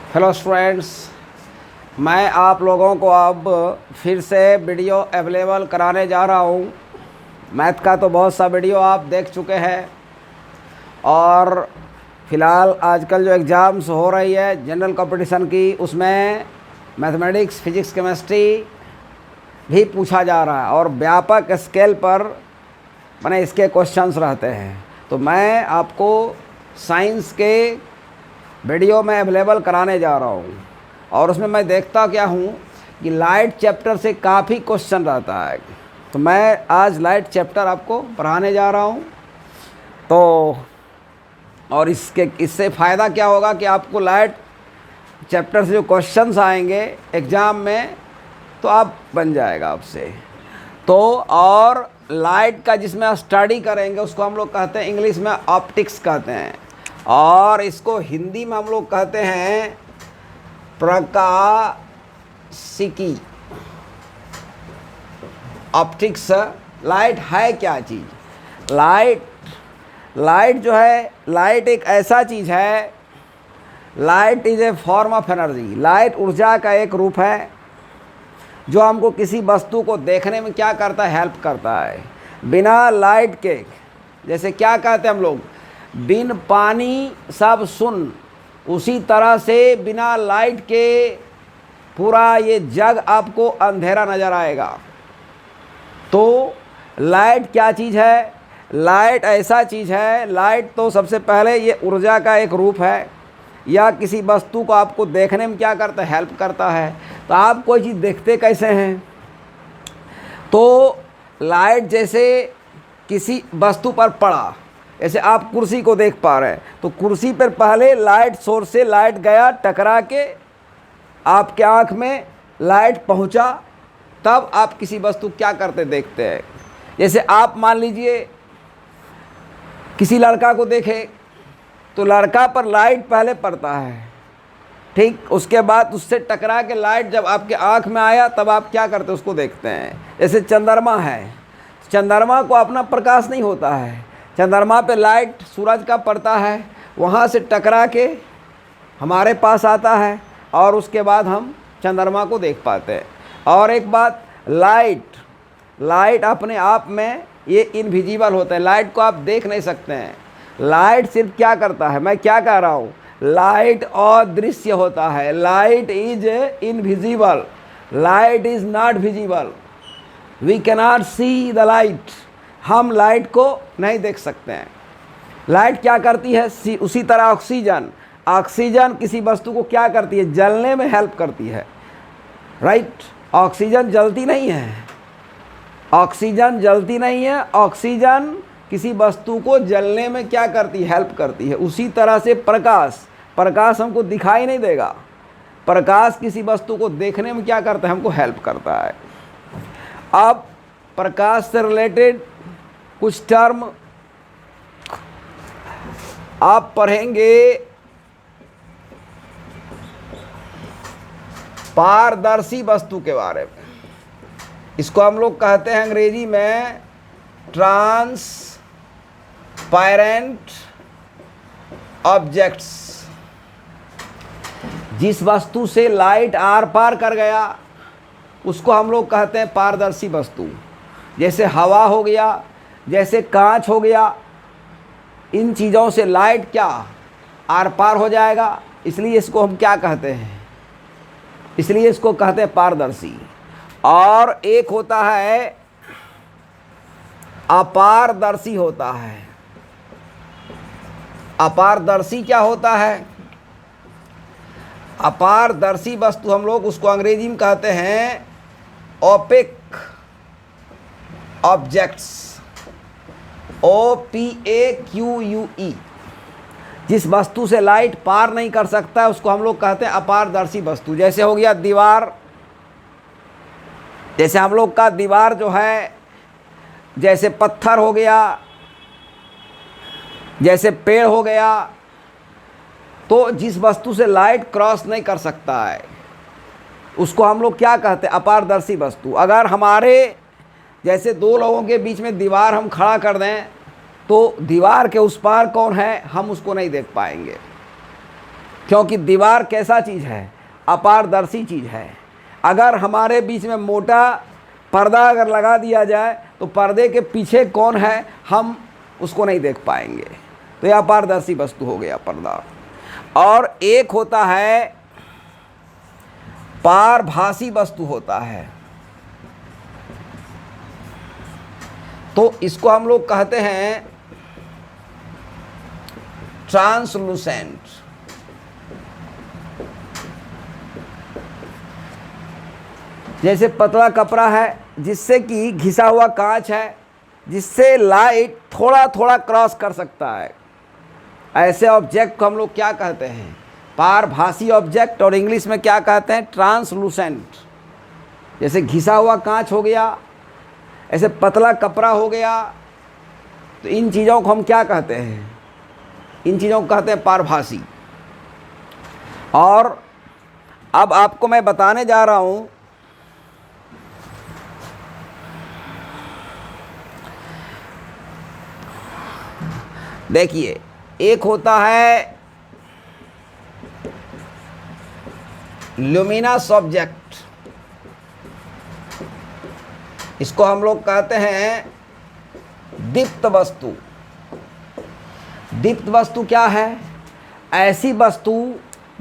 Hello students, मैं आप लोगों को अब फिर से वीडियो अवेलेबल कराने जा रहा हूँ। मैथ का तो बहुत सा वीडियो आप देख चुके हैं और फ़िलहाल आजकल जो एग्ज़ाम्स हो रही है जनरल कंपटीशन की, उसमें मैथमेटिक्स, फिजिक्स, केमिस्ट्री भी पूछा जा रहा है और व्यापक स्केल पर माने इसके क्वेश्चंस रहते हैं। तो मैं आपको साइंस के वीडियो में अवेलेबल कराने जा रहा हूँ और उसमें मैं देखता क्या हूँ कि लाइट चैप्टर से काफ़ी क्वेश्चन रहता है। तो मैं आज लाइट चैप्टर आपको पढ़ाने जा रहा हूँ। तो और इससे फ़ायदा क्या होगा कि आपको लाइट चैप्टर से जो क्वेश्चंस आएंगे एग्ज़ाम में तो आप बन जाएगा आपसे। तो और लाइट का जिसमें आप स्टडी करेंगे उसको हम लोग कहते हैं, इंग्लिश में ऑप्टिक्स कहते हैं और इसको हिंदी में हम लोग कहते हैं प्रकाशिकी। ऑप्टिक्स। लाइट है क्या चीज़? लाइट जो है, लाइट एक ऐसा चीज़ है, light is a form of energy. Light ऊर्जा का एक रूप है जो हमको किसी वस्तु को देखने में क्या करता है, हेल्प करता है। बिना लाइट के, जैसे क्या कहते हैं हम लोग, बिन पानी सब सुन, उसी तरह से बिना लाइट के पूरा ये जग आपको अंधेरा नज़र आएगा। तो लाइट क्या चीज़ है? लाइट ऐसा चीज़ है, लाइट तो सबसे पहले ये ऊर्जा का एक रूप है या किसी वस्तु को आपको देखने में क्या करता है, हेल्प करता है। तो आप कोई चीज़ देखते कैसे हैं? तो लाइट जैसे किसी वस्तु पर पड़ा, जैसे आप कुर्सी को देख पा रहे हैं, तो कुर्सी पर पहले लाइट सोर्स से लाइट गया, टकरा के आपके आँख में लाइट पहुंचा, तब आप किसी वस्तु क्या करते देखते हैं। जैसे आप मान लीजिए किसी लड़का को देखे तो लड़का पर लाइट पहले पड़ता है, ठीक, उसके बाद उससे टकरा के लाइट जब आपके आँख में आया तब आप क्या करते उसको देखते हैं। जैसे चंद्रमा है, चंद्रमा को अपना प्रकाश नहीं होता है, चंद्रमा पे लाइट सूरज का पड़ता है, वहाँ से टकरा के हमारे पास आता है और उसके बाद हम चंद्रमा को देख पाते हैं। और एक बात, लाइट अपने आप में ये इनविजिबल होता है, लाइट को आप देख नहीं सकते हैं। लाइट सिर्फ क्या करता है, मैं क्या कह रहा हूँ, लाइट अदृश्य होता है। Light is invisible, light is not visible, we cannot see the light. हम लाइट को नहीं देख सकते हैं। लाइट क्या करती है? उसी तरह ऑक्सीजन किसी वस्तु को क्या करती है, जलने में हेल्प करती है, राइट। ऑक्सीजन जलती नहीं है, ऑक्सीजन जलती नहीं है, ऑक्सीजन किसी वस्तु को जलने में क्या करती है, हेल्प करती है। उसी तरह से प्रकाश हमको दिखाई नहीं देगा, प्रकाश किसी वस्तु को देखने में क्या करता है, हमको हेल्प करता है। अब प्रकाश से रिलेटेड कुछ टर्म आप पढ़ेंगे। पारदर्शी वस्तु के बारे में, इसको हम लोग कहते हैं अंग्रेजी में ट्रांसपेरेंट ऑब्जेक्ट्स। जिस वस्तु से लाइट आर पार कर गया उसको हम लोग कहते हैं पारदर्शी वस्तु। जैसे हवा हो गया, जैसे कांच हो गया, इन चीज़ों से लाइट क्या आर पार हो जाएगा, इसलिए इसको हम क्या कहते हैं, इसलिए इसको कहते हैं पारदर्शी। और एक होता है अपारदर्शी होता है। अपारदर्शी क्या होता है? अपारदर्शी वस्तु हम लोग उसको अंग्रेजी में कहते हैं ओपेक ऑब्जेक्ट्स, OPAQUE। जिस वस्तु से लाइट पार नहीं कर सकता है उसको हम लोग कहते हैं अपारदर्शी वस्तु। जैसे हो गया दीवार, जैसे हम लोग का दीवार जो है, जैसे पत्थर हो गया, जैसे पेड़ हो गया, तो जिस वस्तु से लाइट क्रॉस नहीं कर सकता है उसको हम लोग क्या कहते हैं, अपारदर्शी वस्तु। अगर हमारे जैसे दो लोगों के बीच में दीवार हम खड़ा कर दें तो दीवार के उस पार कौन है हम उसको नहीं देख पाएंगे। क्योंकि दीवार कैसा चीज़ है, अपारदर्शी चीज़ है। अगर हमारे बीच में मोटा पर्दा अगर लगा दिया जाए तो पर्दे के पीछे कौन है हम उसको नहीं देख पाएंगे। तो यह अपारदर्शी वस्तु हो गया पर्दा। और एक होता है पारभासी वस्तु होता है, तो इसको हम लोग कहते हैं ट्रांसलूसेंट। जैसे पतला कपड़ा है जिससे कि घिसा हुआ कांच है, जिससे लाइट थोड़ा थोड़ा क्रॉस कर सकता है, ऐसे ऑब्जेक्ट को हम लोग क्या कहते हैं, पारभासी ऑब्जेक्ट, और इंग्लिश में क्या कहते हैं, ट्रांसलूसेंट। जैसे घिसा हुआ कांच हो गया, ऐसे पतला कपड़ा हो गया, तो इन चीज़ों को हम क्या कहते हैं, इन चीज़ों को कहते हैं पारभासी। और अब आपको मैं बताने जा रहा हूँ देखिए, एक होता है ल्यूमिनस ऑब्जेक्ट, इसको हम लोग कहते हैं दीप्त वस्तु। दीप्त वस्तु क्या है, ऐसी वस्तु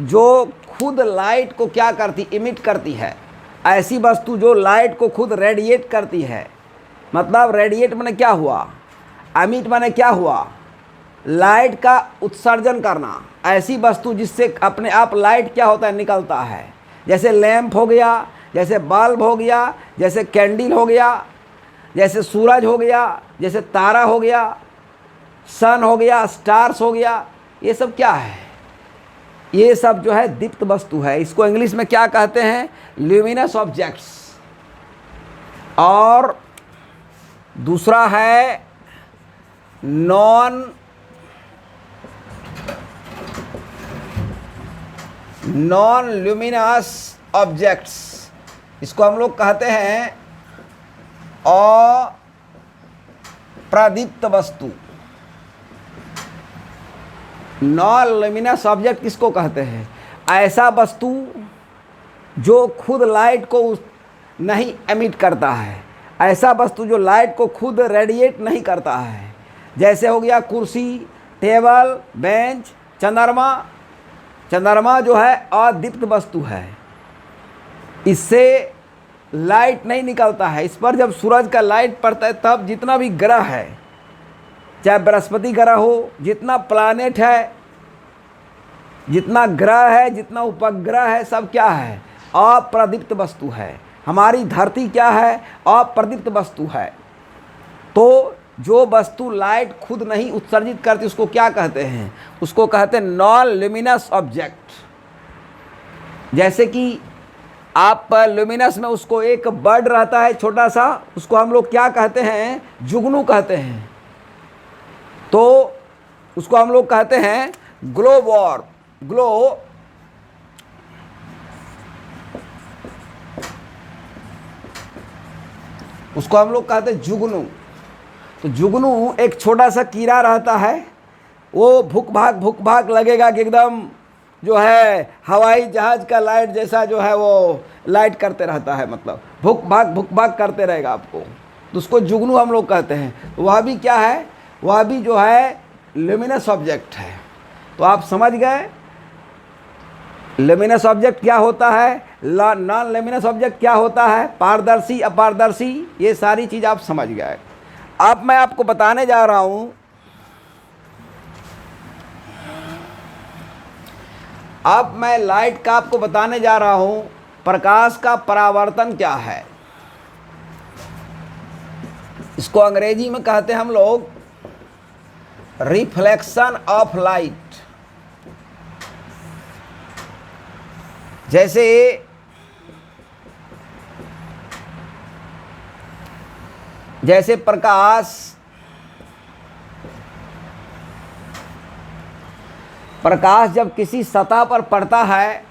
जो खुद लाइट को क्या करती, इमिट करती है। ऐसी वस्तु जो लाइट को खुद रेडिएट करती है। मतलब रेडिएट माने क्या हुआ, एमिट माने क्या हुआ, लाइट का उत्सर्जन करना। ऐसी वस्तु जिससे अपने आप लाइट क्या होता है, निकलता है। जैसे लैंप हो गया, जैसे बल्ब हो गया, जैसे कैंडल हो गया, जैसे सूरज हो गया, जैसे तारा हो गया, सन हो गया, स्टार्स हो गया, ये सब क्या है, ये सब जो है दीप्त वस्तु है। इसको इंग्लिश में क्या कहते हैं, ल्यूमिनस ऑब्जेक्ट्स। और दूसरा है नॉन ल्यूमिनस ऑब्जेक्ट्स, इसको हम लोग कहते हैं अप्रदीप्त वस्तु। नॉन ल्यूमिनस ऑब्जेक्ट किसको कहते हैं, ऐसा वस्तु जो खुद लाइट को नहीं एमिट करता है, ऐसा वस्तु जो लाइट को खुद रेडिएट नहीं करता है। जैसे हो गया कुर्सी, टेबल, बेंच, चंद्रमा। चंद्रमा जो है अदीप्त वस्तु है, इससे लाइट नहीं निकलता है। इस पर जब सूरज का लाइट पड़ता है तब जितना भी ग्रह है, चाहे बृहस्पति ग्रह हो, जितना प्लैनेट है, जितना ग्रह है, जितना उपग्रह है, सब क्या है, अप्रदीप्त वस्तु है। हमारी धरती क्या है, अप्रदीप्त वस्तु है। तो जो वस्तु लाइट खुद नहीं उत्सर्जित करती उसको क्या कहते हैं, उसको कहते हैं नॉन ल्यूमिनस ऑब्जेक्ट। जैसे कि आप ल्यूमिनस में उसको एक बर्ड रहता है छोटा सा, उसको हम लोग क्या कहते हैं, जुगनू कहते हैं। तो उसको हम लोग कहते हैं ग्लो वॉर्म, ग्लो उसको हम लोग कहते हैं जुगनू। तो जुगनू एक छोटा सा कीड़ा रहता है, वो भुक भाग लगेगा कि एकदम जो है हवाई जहाज का लाइट जैसा जो है वो लाइट करते रहता है, मतलब भुक भाग करते रहेगा आपको, तो उसको जुगनू हम लोग कहते हैं। तो वह भी क्या है, वह भी जो है ल्यूमिनस ऑब्जेक्ट है। तो आप समझ गए ल्यूमिनस ऑब्जेक्ट क्या होता है, नॉन ल्यूमिनस ऑब्जेक्ट क्या होता है, पारदर्शी, अपारदर्शी, ये सारी चीज़ आप समझ गए। अब मैं आपको बताने जा रहा हूँ, अब मैं लाइट का आपको बताने जा रहा हूँ प्रकाश का परावर्तन क्या है। इसको अंग्रेजी में कहते हैं हम लोग रिफ्लेक्शन ऑफ लाइट। जैसे प्रकाश जब किसी सतह पर पड़ता है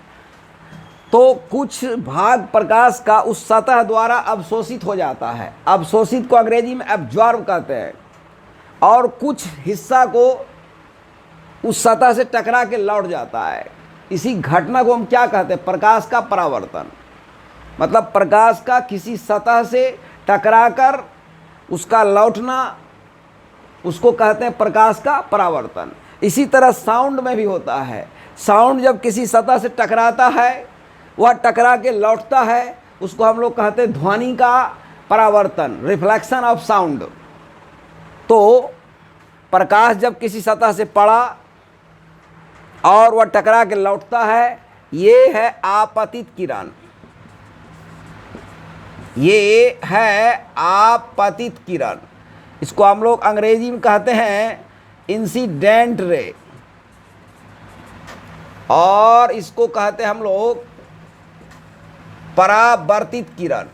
तो कुछ भाग प्रकाश का उस सतह द्वारा अवशोषित हो जाता है। अवशोषित को अंग्रेजी में एब्जॉर्ब कहते हैं। और कुछ हिस्सा को उस सतह से टकरा के लौट जाता है। इसी घटना को हम क्या कहते हैं? प्रकाश का परावर्तन। मतलब प्रकाश का किसी सतह से टकराकर उसका लौटना, उसको कहते हैं प्रकाश का परावर्तन। इसी तरह साउंड में भी होता है। साउंड जब किसी सतह से टकराता है, वह टकरा के लौटता है, उसको हम लोग कहते हैं ध्वनि का परावर्तन, रिफ्लेक्शन ऑफ साउंड। तो प्रकाश जब किसी सतह से पड़ा और वह टकरा के लौटता है, ये है आपतित किरण। ये है आपतित किरण। इसको हम लोग अंग्रेजी में कहते हैं इंसिडेंट रे, और इसको कहते हैं हम लोग परावर्तित किरण,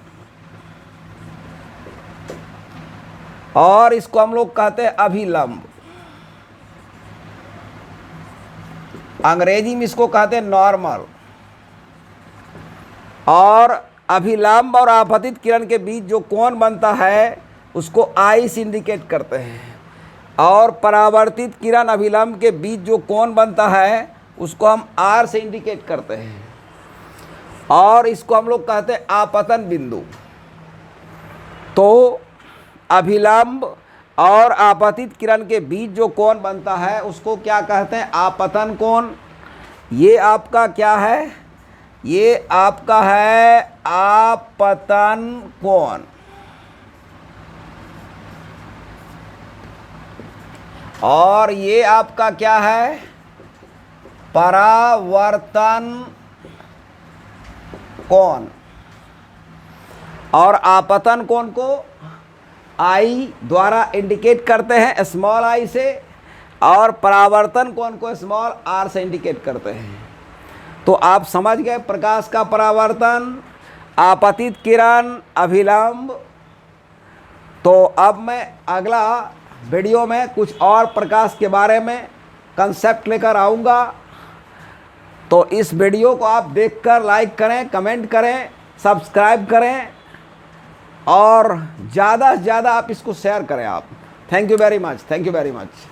और इसको हम लोग कहते हैं अभिलंब। अंग्रेजी में इसको कहते हैं नॉर्मल। और अभिलंब और आपतित किरण के बीच जो कोण बनता है उसको आई से इंडिकेट करते हैं, और परावर्तित किरण अभिलंब के बीच जो कोण बनता है उसको हम आर से इंडिकेट करते हैं, और इसको हम लोग कहते हैं आपतन बिंदु। तो अभिलंब और आपतित किरण के बीच जो कोण बनता है उसको क्या कहते हैं? आपतन कोण। ये आपका क्या है? ये आपका है आपतन कोण। और ये आपका क्या है? परावर्तन कोण। और आपतन कोण को आई द्वारा इंडिकेट करते हैं, स्मॉल आई से, और परावर्तन कोण को स्मॉल आर से इंडिकेट करते हैं। तो आप समझ गए प्रकाश का परावर्तन, आपतित किरण, अभिलंब। तो अब मैं अगला वीडियो में कुछ और प्रकाश के बारे में कंसेप्ट लेकर आऊँगा। तो इस वीडियो को आप देखकर लाइक करें, कमेंट करें, सब्सक्राइब करें, और ज़्यादा से ज़्यादा आप इसको शेयर करें आप। Thank you very much. Thank you very much.